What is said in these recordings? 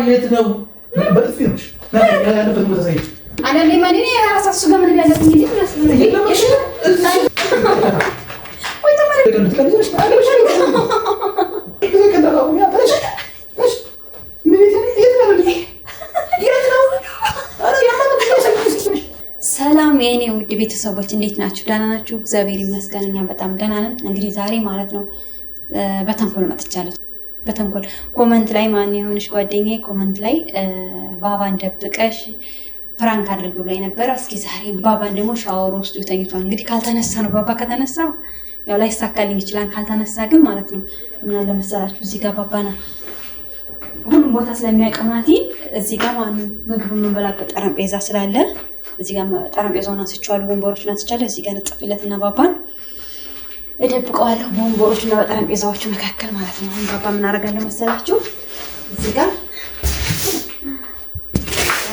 የት ነው? በጥፊ ነው ያለበት ቦታ ሳይሄድ አንዳንዴ ማን እኔ ራሳሱ ጋር ምን ያለበት እንዴ ሰላም የኔ ውድ ቤተሰቦች እንዴት ናችሁ? ደህና ናችሁ? እግዚአብሔር ይመስገን እኛ በጣም ደህና ነን። እንግዲህ ዛሬ ማለት ነው በተንኮል መጥቻለሁ። በተንኮል ኮመንት ላይ ማን የሆነች ጓደኛዬ ኮመንት ላይ ባባን ደብቀሽ ፕራንክ አድርገው ላይ ነበር። እስኪ ዛሬ ባባን ደግሞ ሻወር ውስጥ ተኝቷል። እንግዲህ ካልተነሳ ነው ባባ ከተነሳ ያው ላይ ሳካልኝ ይችላል። ካልተነሳ ግን ማለት ነው ምን አለ መሰላችሁ እዚህ ጋር ባባና ሁሉም ቦታ ስለሚያቀማቲ እዚህ ጋር ማን ምግብ የምንበላበት ጠረጴዛ ስላለ እዚህ ጋር ጠረጴዛውን አንስቻለሁ፣ ወንበሮቹን አንስቻለሁ። እዚህ ጋር ነጥፍለትና ባባን እደብቀዋለሁ በወንበሮቹና በጠረጴዛዎቹ መካከል ማለት ነው። ባባ ምን አደርጋለሁ መሰላችሁ እዚህ ጋር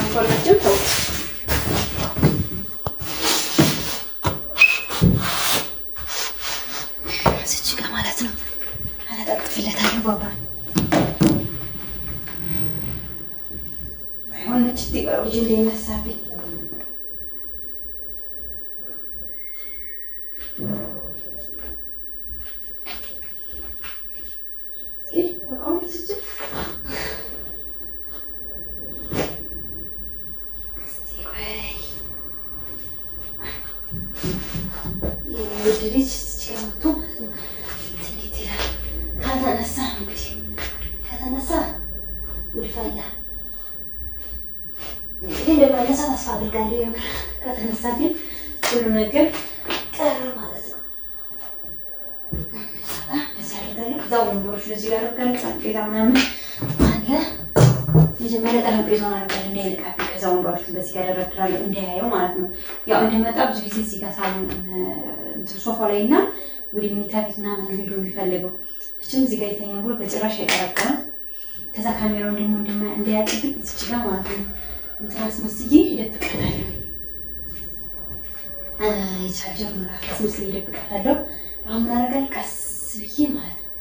አንቆላችሁ ተው እዚህ ጋር ማለት ነው አነጣጥፍለታለሁ ባባን ባይሆንች ትቀርጂ እንደነሳብኝ እንደማይነሳ ተስፋ አድርጋለሁ። ከተነሳ ግን ሁሉ ነገር ቀረ ማለት ነው። እዛው ወንበሮች ለዚህ ጋር አደርጋለሁ። ጠረጴዛ ምናምን አለ። መጀመሪያ ጠረጴዛውን አደርጋለሁ እንዳይነቃብኝ። ከዛ ወንበሮቹን በዚህ ጋር አደርጋለሁ እንዳያየው ማለት ነው። ያው እንደመጣ ብዙ ጊዜ እዚህ ጋር ሳሎን ሶፋ ላይ እና ወደ መኝታ ቤት ምናምን ሄዶ የሚፈልገው እችም እዚህ ጋር የተኛ ብሎ በጭራሽ አይቀረቀርም። ከዛ ካሜራውን ደግሞ እንዳያጥብቅ እዚች ጋር ማለት ነው እንትን አስመስዬ እደብቃታለሁ። የቻርጀር ምራፍ አስመስዬ እደብቃታለሁ። አሁን ምን አደርጋለሁ ቀስ ብዬ ማለት ነው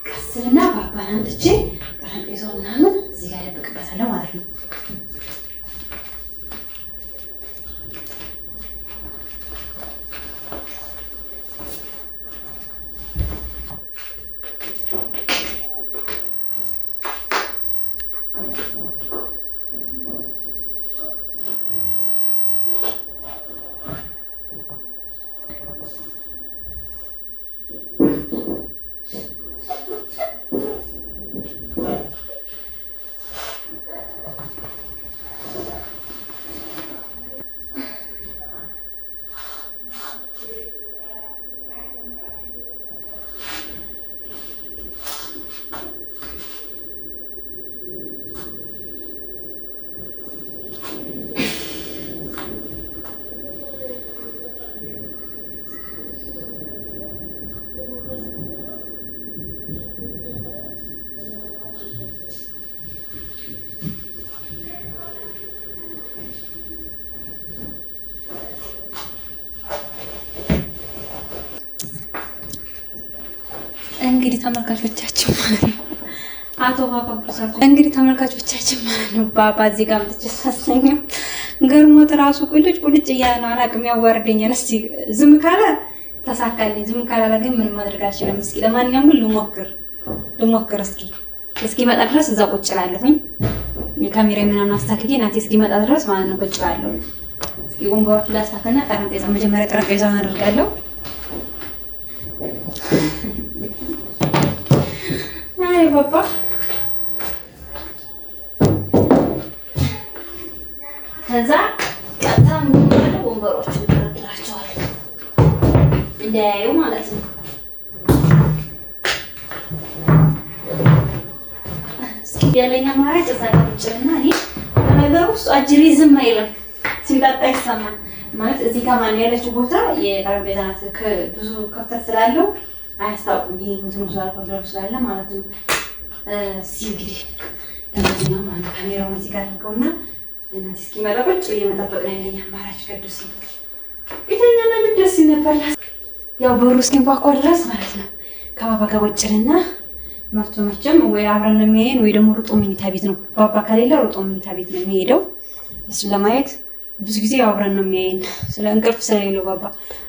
ቀስልና ባባን አምጥቼ ጠረጴዛው ምናምን እዚህ ጋር እደብቅበታለሁ ማለት ነው። እንግዲህ ተመልካቾቻችን ማለት ነው አቶ ባባ ብሩሳኮ እንግዲህ ተመልካቾቻችን ማለት ነው ባባ እዚህ ጋር ብትሳሰኘው ገርሞት ራሱ ቁልጭ እያለ ነው። አላቅም ያዋርደኛል። እስቲ ዝም ካለ ተሳካልኝ፣ ዝም ካለ ግን ምንም ማድረግ አልችልም። እስኪ ለማንኛውም ግን ልሞክር እስኪ መጣ ድረስ እዛ ቁጭ እላለሁኝ። ካሜራ ምናምን አስተካክዬ ናቲ እስኪ መጣ ድረስ ማለት ነው ቁጭ እላለሁ። እስኪ ወንበሮቹ ላስተካክልና ጠረጴዛ መጀመሪያ ጠረጴዛውን አደርጋለሁ። አይ ባባ ከዛ ቀጥታ ምንድነው ወንበሮቹን ደረድራቸዋለሁ እንዳያዩ ማለት ነው። እስኪ ያለኛ አማራጭ እዛ ጋር ቁጭና እኔ ነገር ውስጥ አጅሪ ዝም አይልም ሲንጣጣ ይሰማል ማለት እዚህ ጋር ማን ያለችው ቦታ የጠረጴዛ ናት። ብዙ ክፍተት ስላለው አያስታውቅም። ይሄ እንትኑ ስላልኮንደሩ ስላለ ማለት ነው። እንግዲህ ለማንኛውም ማለት ካሜራውን እዚህ ጋር አድርገውና እናንተ እስኪመጣ ቁጭ ብዬ መጠበቅ ነው ያለኝ አማራጭ። ቅዱስ ቤተኛ ለምን ደስ ነበር ያው በሩ እስኪንኳኳ ድረስ ማለት ነው። ከባባ ጋር ቁጭ እልና መቶ መቼም ወይ አብረን ነው የሚያየን ወይ ደግሞ ሩጦ መኝታ ቤት ነው። ባባ ከሌለ ሩጦ መኝታ ቤት ነው የሚሄደው። እሱን ለማየት ብዙ ጊዜ አብረን ነው የሚያየን። ስለ እንቅልፍ ስለሌለው ባባ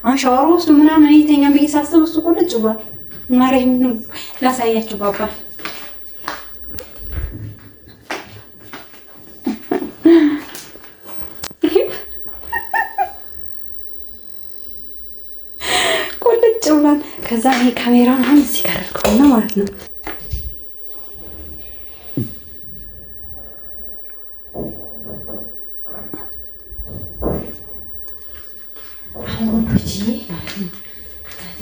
አሁን ሻወር ወስዶ ምናምን የተኛ ብዬ ሳስብ እሱ ቁልጭ ብሏል። ማርያም ላሳያችሁ ባባ ቁልጭ ብሏል። ከዛ ይሄ ካሜራውን አሁን እዚህ ጋር አድርገውና ማለት ነው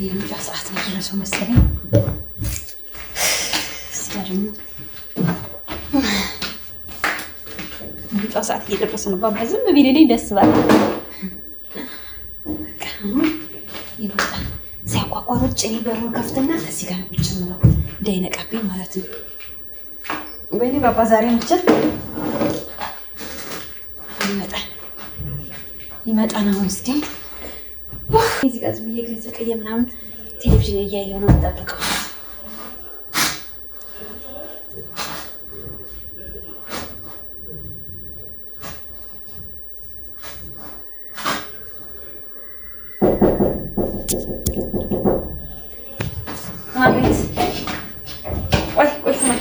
የምጫ ሰዓት ነው የደረሰው መሰለኝ። የምጫ ሰዓት እየደረሰ ነው። ባባ ዝም ቢልልኝ ደስ ባለ። ሲያቋቋ ውጭ እኔ በሩን ከፍትና እዚህ ጋር ቁጭ የምለው እንዳይነቃብኝ ማለት ነው። ወይኔ ባባ ዛሬ ምችል ይመጣን አሁን እስኪ እዚህ ጋር ዝም ብዬ ግን ዘቀየ ምናምን ቴሌቪዥን እያየሁ ነው የምጠብቀው። ማለት ወይ ስማ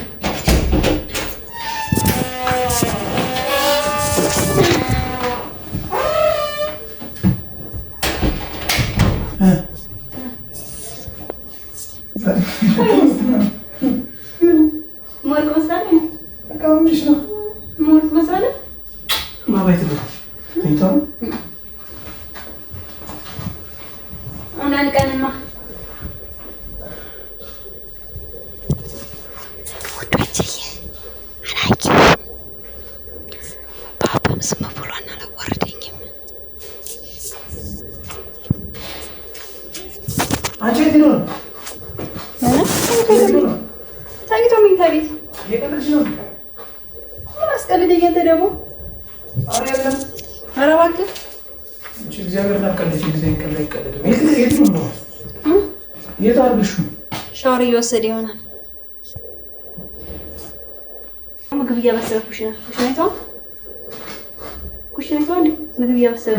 ሻወር እየወሰደ ይሆናል። ምግብ እያበሰለ ኩሽናይቷ ምግብ እያበሰለ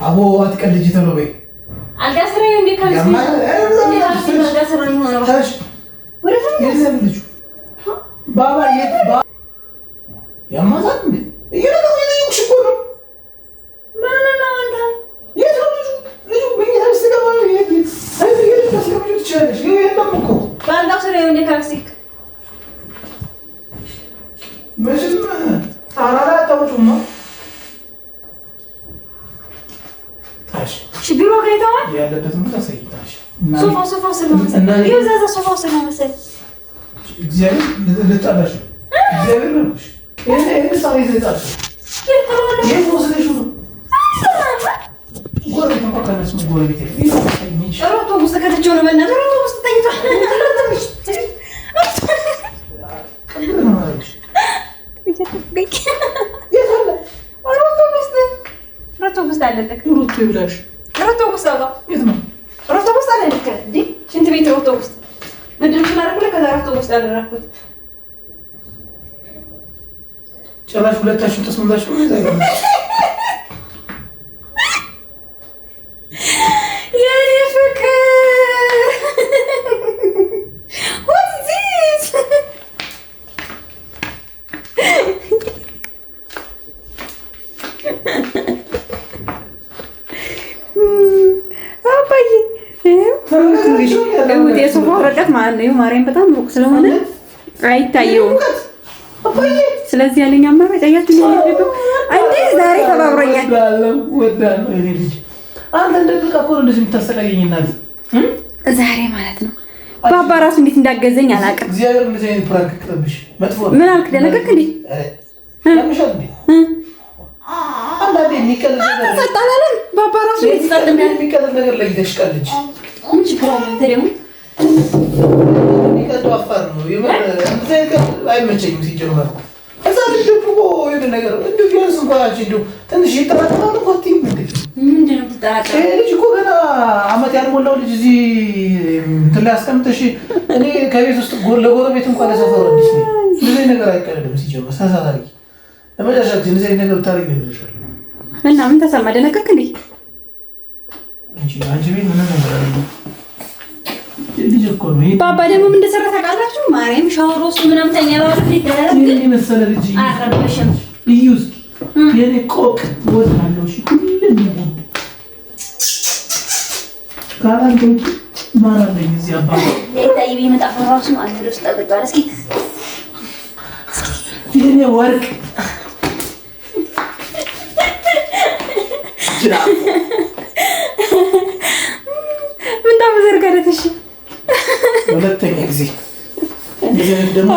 አቦ አትቀልጂ ተሎ በይ አልጋ ስራ እንዴ ካልሲ አልጋ ስራ ነው ነው ታሽ ወደ ልጁ ባባ የት ያማዛት እንዴ እየነገሩ ይልሽ እኮ ነው ማናና አንተ የት ነው ልጁ ምን ያስተጋባ ነው የት አይደል የት ተስከምጭ ትችላለሽ ይሄ የለም እኮ በአልጋ ስራ እንዴ ካልሲ ምንም ታራራ ታውጩማ ቢሮ ከይተዋል ያለበትም ታሳይታሽ ሶፋ ስለመሰለ ይወዛዛ ሶፋ ስለመሰለ እግዚአብሔር ልጣላሽ እግዚአብሔር ነው ይሄ ሳሪ ልጣላሽ ይሄ ወስደሽ ነው ጎረቤት ተንቆቀነስ ጎረቤት ሮቶ ውስጥ ከተቸው ነው በእናትህ ሮቶ ውስጥ ተኝቷል ቀብር ነው ማለት ሮቶ ውስጥ አለልክ ሮቶ ይብላሽ ሮቶ ውስጥ አለው የት ነው ሮቶ ውስጥ አለልክ እንዴ ሽንት ቤት ሮቶ ውስጥ ምንድን ነው ያደረኩት ከዛ ሮቶ ውስጥ አደረኩት ጭራሽ ሁለታችሁ ተስማምታችሁ ነው ታይገርም የኔ ፍቅር what is this የሶፋ ለማስረዳት ማለት ነው። ማርያም በጣም ሩቅ ስለሆነ አይታየውም። ስለዚህ ያለኝ አማራጭ አያችሁ ነው። አንዴ ዛሬ ተባብሮኛል። ወዳለው እኔ ልጅ አንተ እንደብቃ እኮ ነው እንደዚህ የምታሰቃየኝ እናት ዛሬ ማለት ነው። ባባ ራሱ እንዴት እንዳገዘኝ አላውቅም። እግዚአብሔር እንደዚህ አይነት ፕራንክ ቅርብሽ መጥፎ ምን አልክ? ደነገርክ እንዴ? ለምሻል እንዴ? አንዳንዴ የሚቀልድ ነገር ሰጣላለም ባባ ራሱ የሚቀልድ ነገር ላይ ይተሽቃለች። ምን ችግር አለ? ተደሙ የሚቀልድ አፋር ነው የመረ እንደዚህ አይመቸኝም ሲጀመር። እዛ ልጅ ደግሞ የሆነ ነገር እንደው ቢያንስ እንኳን አንቺ እንደው ትንሽ ይጠራጠራል እኮ አትይም እንዴ? ምንድን ነው የምትጠራጠረው? ልጅ እኮ ገና አመት ያልሞላው ልጅ እዚህ እንትን ላይ አስቀምጠሽ እኔ ከቤት ውስጥ ለጎረቤት እንኳን ለሰፈሩ አዲስ ነኝ። እንደዚህ ነገር አይቀልድም ሲጀመር። ሳሳታሪ ለመጨረሻ ጊዜ እንደዚህ ነገር ብታረግ ይብርሻል። እና ምን ተሰማ? ደነገርክ እንዴ? አንቺ ቤት ምንም ነገር አይደለም። ልጅ እኮ ነው ይሄ። ባባ ደግሞ ምን እንደሰራ ታውቃላችሁ? ማርያም ሻወር ውስጥ ምናምን ተኛለው አይደል? ይደረግ ግን መሰለ ልጅ አረበሽም ይዩስ የኔ ቆቅ ወጣለው። እሺ ሁሉም ነው ካላንተ ማራለኝ እዚህ አባባ ለታይ ቢመጣ ፈራሱ አንተ ውስጥ ተቀጣለ። እስኪ የኔ ወርቅ ምን ታመዘርጋለሽ? ሁለተኛ ጊዜ እንደዚህ ደግሞ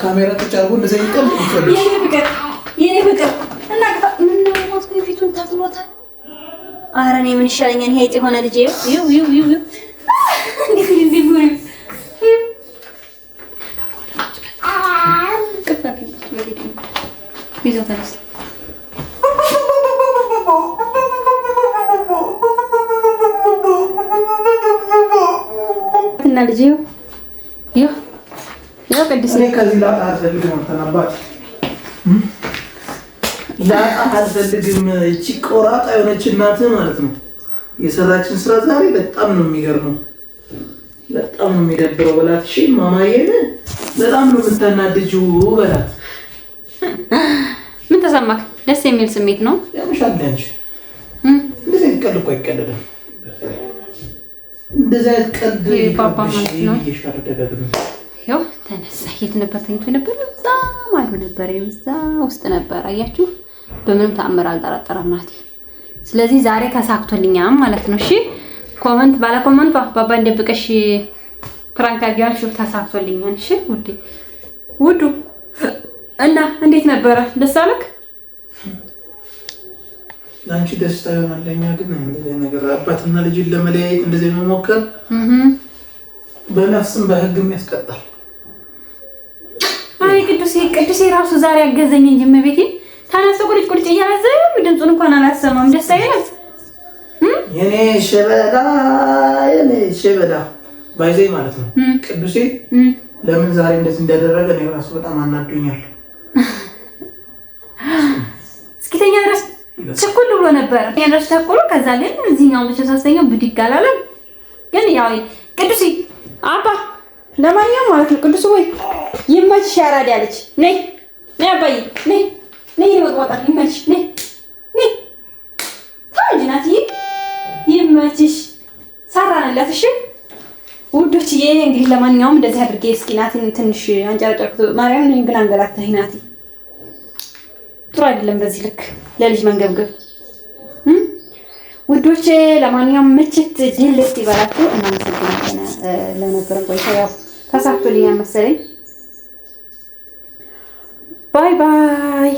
ካሜራ ተጫርጎ እንደዚህ ይቀልጥ ይፈልግ የኔ ፍቅር እና ምን ነው ሞት ፊቱን ታፍኖታል። ኧረ እኔ ምን ይሻለኛል? ይሄ የሆነ ልጅ ይው እንዴ ቢሆን ይዘው ተነስ እና ልጅ ይው ቅድስት ከዚህ ላጣ አልፈልግም። ተናባት ላጣ አልፈልግም። እቺ ቆራጣ የሆነች እናት ማለት ነው የሰራችን ስራ ዛሬ በጣም ነው የሚገርመው፣ በጣም ነው የሚደብረው። በላት እሺ ማማዬን በጣም ነው የምታናድጂው በላት። ምን ተሰማክ? ደስ የሚል ስሜት ነው ያምሻለሽ። እንደዚህ ቀልድ እኮ አይቀልድም። እንደዚህ አይነት ቀልድ ባባ ማለት ነው ይሻርደጋግም። ያው ተነሳ። የት ነበር ተኝቶ ነበር? እዛ ማሉ ነበር፣ እዛ ውስጥ ነበር። አያችሁ፣ በምንም ተአምር አልጠረጠረም ናቲ። ስለዚህ ዛሬ ተሳክቶልኛል ማለት ነው። እሺ ኮመንት ባለ ኮመንት ባባ እንደብቀሽ ፕራንክ አድርጊያለሽ፣ ተሳክቶልኛል። እሺ ውዱ እና እንዴት ነበረ? ደስ አለክ? ለአንቺ ደስታ ይሆናል፣ ለእኛ ግን እንደዚህ ነገር አባትና ልጅን ለመለያየት እንደዚህ መሞከር በነፍስም በሕግም ያስቀጣል። አይ ቅዱሴ ራሱ ዛሬ አገዘኝ እንጂ እመቤቴ ተነስቶ ቁልጭ እያለ ድምፁን እንኳን አላሰማም። ደስ አይልም? የኔ ሸበላ ባይዘይ ማለት ነው። ቅዱሴ ለምን ዛሬ እንደዚህ እንዳደረገ ነው ራሱ በጣም አናዶኛል። እስኪተኛ ድረስ ችኩል ብሎ ነበር። ያንደርስ ተኩሎ ከዛ ግን እዚህኛው ብቻ ሳስተኛው ብድግ አላለም። ግን ያው ቅዱሴ አባ ለማንኛውም ማለት ነው ቅዱስ ወይ ይመችሽ፣ ያራዳ ያለች ነይ አባዬ ነይ ወጣ ይመችሽ ነይ ታንጂ ናቲ ይመችሽ ሰራንላት። እሺ ውዶችዬ እንግዲህ ለማንኛውም እንደዚህ አድርጌ እስኪ ናቲን ትንሽ አንጨረጨርኩት። ማርያም ነኝ ግን አንገላታኝ ናቲ። ጥሩ አይደለም በዚህ ልክ ለልጅ መንገብገብ። ውዶቼ ለማንኛውም ምችት ድልት ይበላችሁ። እናመሰግናለን ለነበረን ቆይታ። ያው ተሳክቶልኛል መሰለኝ። ባይ ባይ።